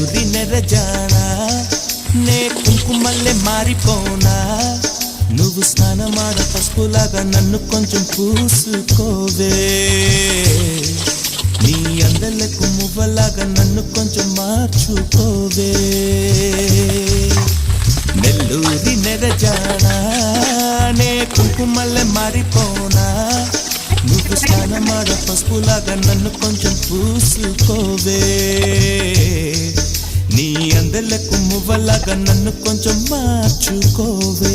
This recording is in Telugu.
నెల్లూరి నెరజానా నే కుంకుమల్లె మారిపోనా నువ్వు స్నానమాడ పసుపులాగా నన్ను కొంచెం పూసుకోవే నీ అందలకు మువ్వలాగా నన్ను కొంచెం మార్చుకోవే నెల్లూరి నెరజానా నే కుంకుమల్లె మారిపోనా నువ్వు స్నానమాడ పసుపులాగా నన్ను కొంచెం పూసుకోవే నీ అందలకు మువ్వలాగా నన్ను కొంచెం మార్చుకోవే